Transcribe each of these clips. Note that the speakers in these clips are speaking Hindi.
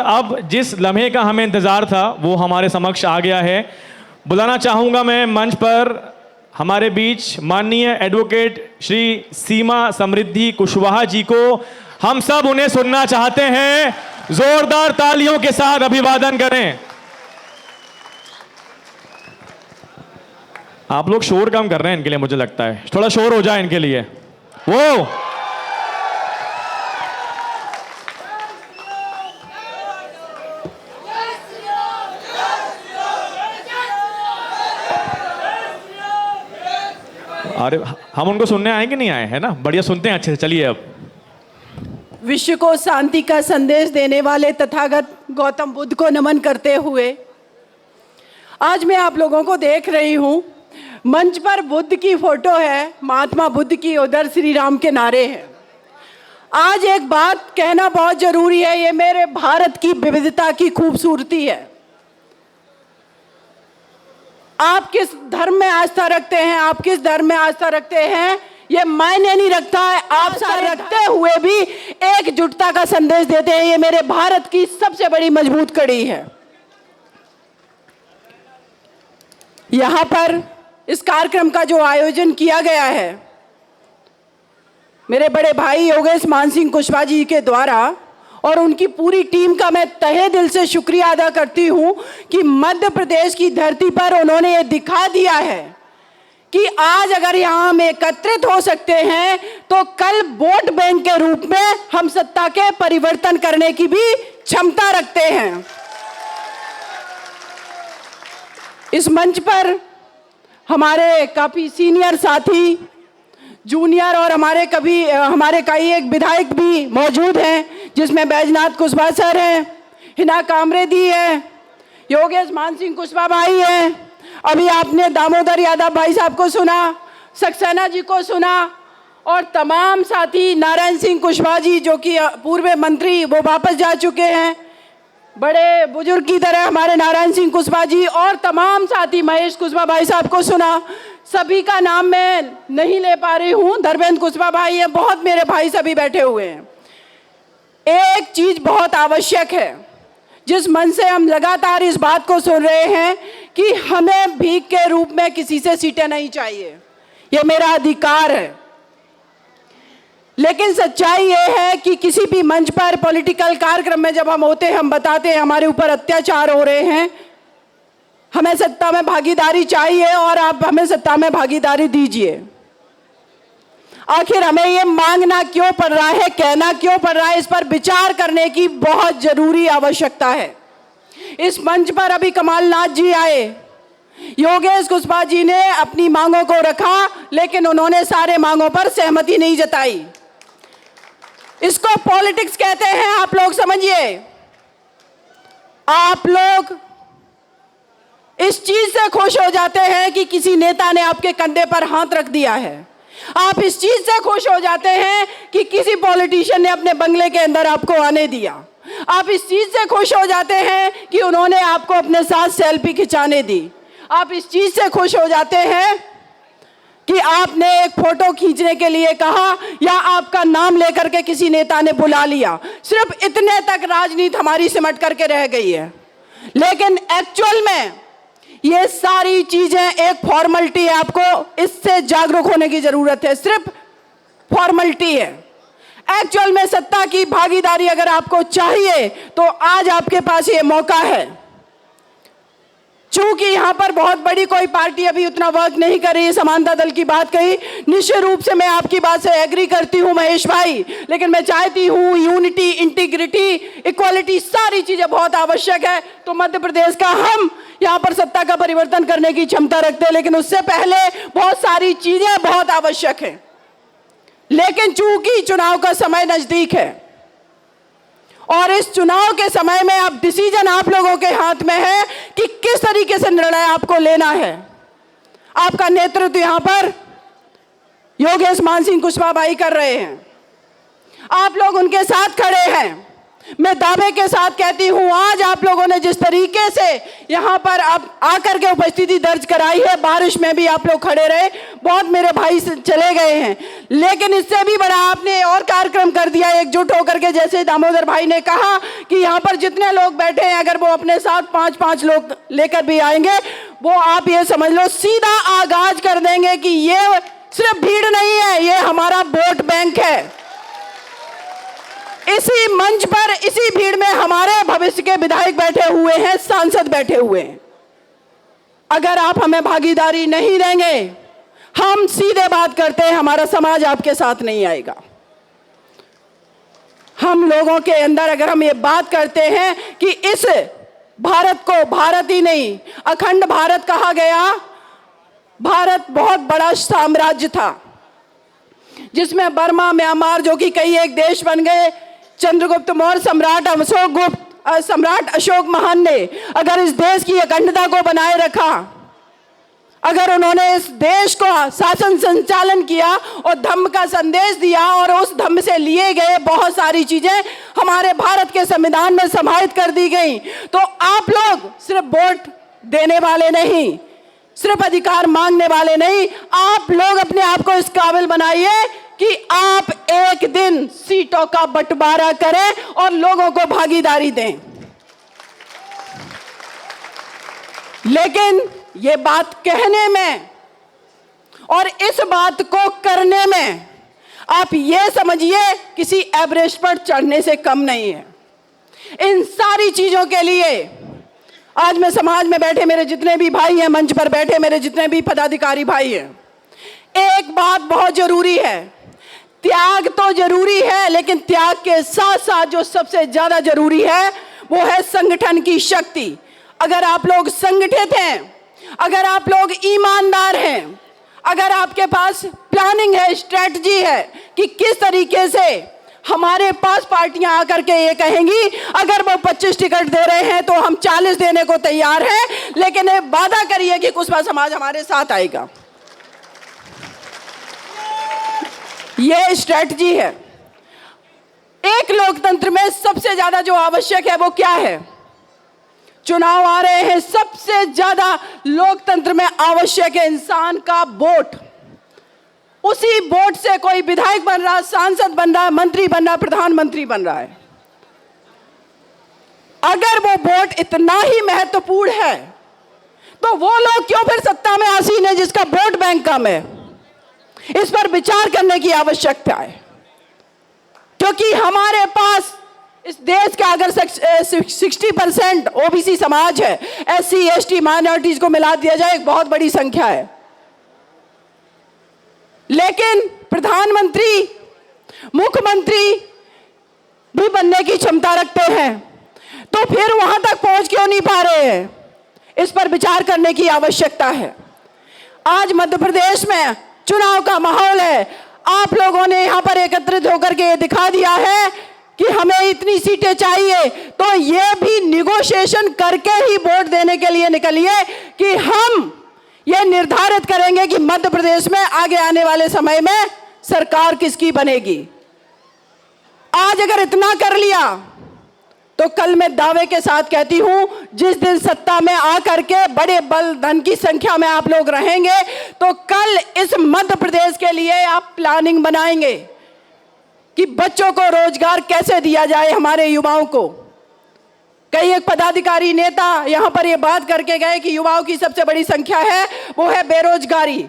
अब जिस लम्हे का हमें इंतज़ार था वो हमारे समक्ष आ गया है। बुलाना चाहूँगा मैं मंच पर हमारे बीच माननीय एडवोकेट श्री सीमा समृद्धि कुशवाहा जी को। हम सब उन्हें सुनना चाहते हैं, जोरदार तालियों के साथ अभिवादन करें। आप लोग शोर कम कर रहे हैं इनके लिए, मुझे लगता है थोड़ा शोर हो जाए इनके लिए। वो अरे हम उनको सुनने आए कि नहीं आए, है ना? बढ़िया, सुनते हैं अच्छे से। चलिए अब विश्व को शांति का संदेश देने वाले तथागत गौतम बुद्ध को नमन करते हुए आज मैं आप लोगों को देख रही हूँ। मंच पर बुद्ध की फोटो है, महात्मा बुद्ध की, उधर श्री राम के नारे हैं। आज एक बात कहना बहुत जरूरी है, ये मेरे भारत की विविधता की खूबसूरती है। आप किस धर्म में आस्था रखते हैं, आप किस धर्म में आस्था रखते हैं, ये मायने नहीं रखता है। आप सारे रखते हुए भी एकजुटता का संदेश देते हैं, ये मेरे भारत की सबसे बड़ी मजबूत कड़ी है। यहाँ पर इस कार्यक्रम का जो आयोजन किया गया है मेरे बड़े भाई योगेश मान सिंह कुशवाहा जी के द्वारा, और उनकी पूरी टीम का मैं तहे दिल से शुक्रिया अदा करती हूं कि मध्य प्रदेश की धरती पर उन्होंने ये दिखा दिया है कि आज अगर यहां हम एकत्रित हो सकते हैं तो कल वोट बैंक के रूप में हम सत्ता के परिवर्तन करने की भी क्षमता रखते हैं। इस मंच पर हमारे काफी सीनियर साथी, जूनियर और हमारे कई एक विधायक भी मौजूद हैं, जिसमें बैजनाथ कुशवाहा सर हैं, हिना कामरे दी है, योगेश मान सिंह कुशवाहा भाई हैं, अभी आपने दामोदर यादव भाई साहब को सुना, सक्सेना जी को सुना, और तमाम साथी, नारायण सिंह कुशवाहा जी जो कि पूर्व मंत्री, वो वापस जा चुके हैं, बड़े बुजुर्ग की तरह हमारे नारायण सिंह कुशवाहा जी, और तमाम साथी, महेश कुशवाहा भाई साहब को सुना। सभी का नाम मैं नहीं ले पा रही हूँ। धर्मेंद्र कुशवाहा भाई हैं, बहुत मेरे भाई सभी बैठे हुए हैं। एक चीज बहुत आवश्यक है, जिस मन से हम लगातार इस बात को सुन रहे हैं कि हमें भीख के रूप में किसी से सीटें नहीं चाहिए, ये मेरा अधिकार है। लेकिन सच्चाई ये है कि किसी भी मंच पर पॉलिटिकल कार्यक्रम में जब हम होते हैं, हम बताते हैं हमारे ऊपर अत्याचार हो रहे हैं, हमें सत्ता में भागीदारी चाहिए और आप हमें सत्ता में भागीदारी दीजिए। आखिर हमें ये मांगना क्यों पड़ रहा है, कहना क्यों पड़ रहा है, इस पर विचार करने की बहुत जरूरी आवश्यकता है। इस मंच पर अभी कमलनाथ जी आए, योगेश कुशवाहा जी ने अपनी मांगों को रखा, लेकिन उन्होंने सारे मांगों पर सहमति नहीं जताई। इसको पॉलिटिक्स कहते हैं, आप लोग समझिए। आप लोग इस चीज से खुश हो जाते हैं कि किसी नेता ने आपके कंधे पर हाथ रख दिया है। आप इस चीज से खुश हो जाते हैं कि किसी पॉलिटिशियन ने अपने बंगले के अंदर आपको आने दिया। आप इस चीज से खुश हो जाते हैं कि उन्होंने आपको अपने साथ सेल्फी खिंचाने दी। आप इस चीज से खुश हो जाते हैं कि आपने एक फोटो खींचने के लिए कहा या आपका नाम लेकर के किसी नेता ने बुला लिया। सिर्फ इतने तक राजनीति हमारी सिमट करके रह गई है, लेकिन एक्चुअल में ये सारी चीजें एक फॉर्मेलिटी है। आपको इससे जागरूक होने की जरूरत है, सिर्फ फॉर्मेलिटी है। एक्चुअल में सत्ता की भागीदारी अगर आपको चाहिए तो आज आपके पास ये मौका है। चूंकि यहां पर बहुत बड़ी कोई पार्टी अभी उतना वर्क नहीं कर रही है, समानता दल की बात कही, निश्चित रूप से मैं आपकी बात से एग्री करती हूं महेश भाई, लेकिन मैं चाहती हूं यूनिटी, इंटीग्रिटी, इक्वालिटी, सारी चीजें बहुत आवश्यक है। तो मध्य प्रदेश का हम यहां पर सत्ता का परिवर्तन करने की क्षमता रखते हैं, लेकिन उससे पहले बहुत सारी चीजें बहुत आवश्यक है। लेकिन चूंकि चुनाव का समय नजदीक है और इस चुनाव के समय में अब डिसीजन आप लोगों के हाथ में है कि किस तरीके से निर्णय आपको लेना है। आपका नेतृत्व यहां पर योगेश मान सिंह कुशवाहा भाई कर रहे हैं, आप लोग उनके साथ खड़े हैं। मैं दावे के साथ कहती हूं, आज आप लोगों ने जिस तरीके से यहां पर आप आकर के उपस्थिति दर्ज कराई है, बारिश में भी आप लोग खड़े रहे, बहुत मेरे भाई चले गए हैं, लेकिन इससे भी बड़ा आपने और कार्यक्रम कर दिया एकजुट होकर के। जैसे दामोदर भाई ने कहा कि यहां पर जितने लोग बैठे हैं, अगर वो अपने साथ 5-5 लोग लेकर भी आएंगे, वो आप ये समझ लो सीधा आगाज कर देंगे कि ये सिर्फ भीड़ नहीं है, ये हमारा वोट बैंक है। इसी मंच पर, इसी भीड़ में हमारे भविष्य के विधायक बैठे हुए हैं, सांसद बैठे हुए हैं। अगर आप हमें भागीदारी नहीं देंगे, हम सीधे बात करते हैं, हमारा समाज आपके साथ नहीं आएगा। हम लोगों के अंदर अगर हम ये बात करते हैं कि इस भारत को भारत ही नहीं, अखंड भारत कहा गया, भारत बहुत बड़ा साम्राज्य था जिसमें बर्मा, म्यांमार जो कि कई एक देश बन गए। चंद्रगुप्त मौर्य सम्राट अशोक महान ने अगर इस देश की अखंडता को बनाए रखा, अगर उन्होंने इस देश को शासन संचालन किया और धम्म का संदेश दिया और उस धम्म से लिए गए बहुत सारी चीजें हमारे भारत के संविधान में समाहित कर दी गई, तो आप लोग सिर्फ वोट देने वाले नहीं, सिर्फ अधिकार मांगने वाले नहीं, आप लोग अपने आप को इस काबिल बनाइए कि आप एक दिन सीटों का बंटवारा करें और लोगों को भागीदारी दें। लेकिन ये बात कहने में और इस बात को करने में आप ये समझिए किसी एवरेस्ट पर चढ़ने से कम नहीं है। इन सारी चीजों के लिए आज मैं समाज में बैठे मेरे जितने भी भाई हैं, मंच पर बैठे मेरे जितने भी पदाधिकारी भाई हैं, एक बात बहुत जरूरी है, त्याग तो जरूरी है, लेकिन त्याग के साथ साथ जो सबसे ज्यादा जरूरी है वो है संगठन की शक्ति। अगर आप लोग संगठित हैं, अगर आप लोग ईमानदार हैं, अगर आपके पास प्लानिंग है, स्ट्रेटजी है कि किस तरीके से हमारे पास पार्टियां आकर के ये कहेंगी अगर वो 25 टिकट दे रहे हैं तो हम 40 देने को तैयार हैं, लेकिन ये वादा करिए कि कुशवाहा समाज हमारे साथ आएगा। ये स्ट्रेटजी है। एक लोकतंत्र में सबसे ज्यादा जो आवश्यक है वो क्या है? चुनाव आ रहे हैं, सबसे ज्यादा लोकतंत्र में आवश्यक है इंसान का वोट। उसी वोट से कोई विधायक बन रहा, सांसद बन रहा, मंत्री बन रहा, प्रधानमंत्री बन रहा है। अगर वो वोट इतना ही महत्वपूर्ण है तो वो लोग क्यों फिर सत्ता में आसीन है जिसका वोट बैंक कम है? इस पर विचार करने की आवश्यकता है, क्योंकि हमारे पास इस देश का अगर 60% ओबीसी समाज है, SC ST माइनॉरिटीज को मिला दिया जाए एक बहुत बड़ी संख्या है, लेकिन प्रधानमंत्री, मुख्यमंत्री भी बनने की क्षमता रखते हैं, तो फिर वहां तक पहुंच क्यों नहीं पा रहे हैं? इस पर विचार करने की आवश्यकता है। आज मध्य प्रदेश में चुनाव का माहौल है, आप लोगों ने यहां पर एकत्रित होकर के दिखा दिया है कि हमें इतनी सीटें चाहिए, तो ये भी निगोशिएशन करके ही वोट देने के लिए निकलिए कि हम ये निर्धारित करेंगे कि मध्य प्रदेश में आगे आने वाले समय में सरकार किसकी बनेगी। आज अगर इतना कर लिया तो कल मैं दावे के साथ कहती हूं, जिस दिन सत्ता में आकर के बड़े बल धन की संख्या में आप लोग रहेंगे, तो कल इस मध्य प्रदेश के लिए आप प्लानिंग बनाएंगे कि बच्चों को रोजगार कैसे दिया जाए, हमारे युवाओं को। कई एक पदाधिकारी नेता यहां पर ये बात करके गए कि युवाओं की सबसे बड़ी संख्या है वो है बेरोजगारी।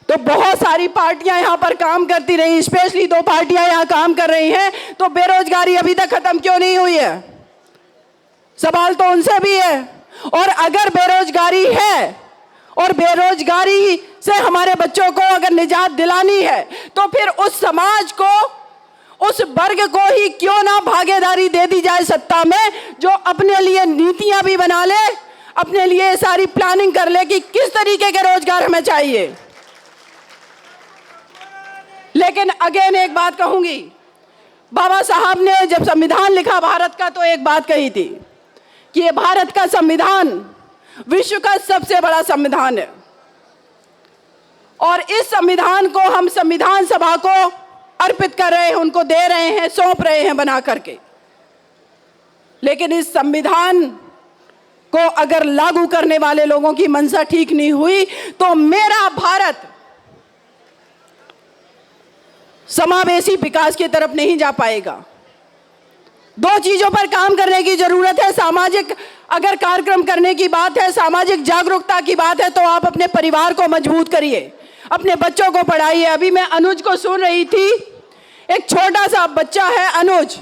तो बहुत सारी पार्टियां यहां पर काम करती रही, स्पेशली 2 पार्टियां यहां काम कर रही हैं, तो बेरोजगारी अभी तक खत्म क्यों नहीं हुई है? सवाल तो उनसे भी है। और अगर बेरोजगारी है और बेरोजगारी से हमारे बच्चों को अगर निजात दिलानी है, तो फिर उस समाज को, उस वर्ग को ही क्यों ना भागीदारी दे दी जाए सत्ता में, जो अपने लिए नीतियां भी बना ले, अपने लिए सारी प्लानिंग कर ले कि किस तरीके के रोजगार हमें चाहिए। लेकिन अगेन एक बात कहूंगी, बाबा साहब ने जब संविधान लिखा भारत का, तो एक बात कही थी कि ये भारत का संविधान विश्व का सबसे बड़ा संविधान है, और इस संविधान को हम संविधान सभा को अर्पित कर रहे हैं, उनको दे रहे हैं, सौंप रहे हैं बना करके। लेकिन इस संविधान को अगर लागू करने वाले लोगों की मंशा ठीक नहीं हुई तो मेरा भारत समावेशी विकास की तरफ नहीं जा पाएगा। दो चीजों पर काम करने की जरूरत है। सामाजिक अगर कार्यक्रम करने की बात है, सामाजिक जागरूकता की बात है, तो आप अपने परिवार को मजबूत करिए, अपने बच्चों को पढ़ाइए। अभी मैं अनुज को सुन रही थी, एक छोटा सा बच्चा है अनुज,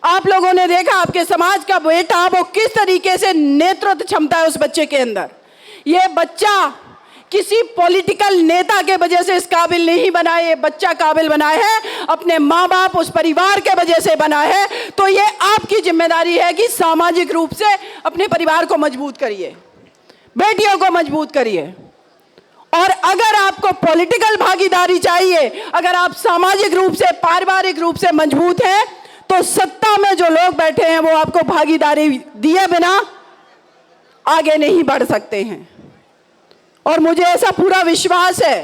आप लोगों ने देखा आपके समाज का बेटा, वो किस तरीके से नेतृत्व क्षमता है उस बच्चे के अंदर। ये बच्चा किसी पॉलिटिकल नेता के वजह से इस काबिल नहीं बना, ये बच्चा काबिल बना है अपने माँ बाप उस परिवार के वजह से बना है। तो ये आपकी जिम्मेदारी है कि सामाजिक रूप से अपने परिवार को मजबूत करिए, बेटियों को मजबूत करिए। और अगर आपको पॉलिटिकल भागीदारी चाहिए, अगर आप सामाजिक रूप से पारिवारिक रूप से मजबूत हैं, तो सत्ता में जो लोग बैठे हैं वो आपको भागीदारी दिए बिना आगे नहीं बढ़ सकते हैं। और मुझे ऐसा पूरा विश्वास है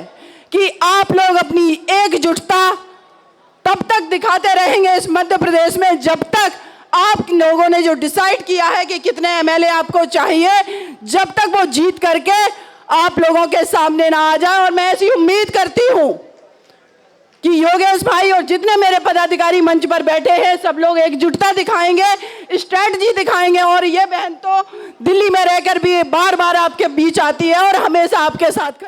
कि आप लोग अपनी एकजुटता तब तक दिखाते रहेंगे इस मध्य प्रदेश में जब तक आप लोगों ने जो डिसाइड किया है कि कितने एमएलए आपको चाहिए, जब तक वो जीत करके आप लोगों के सामने ना आ जाए। और मैं ऐसी उम्मीद करती हूं कि योगेश भाई और जितने मेरे पदाधिकारी मंच पर बैठे हैं सब लोग एकजुटता दिखाएंगे, स्ट्रैटेजी दिखाएंगे। और ये बहन तो दिल्ली में रहकर भी बार बार आपके बीच आती है और हमेशा आपके साथ खड़ी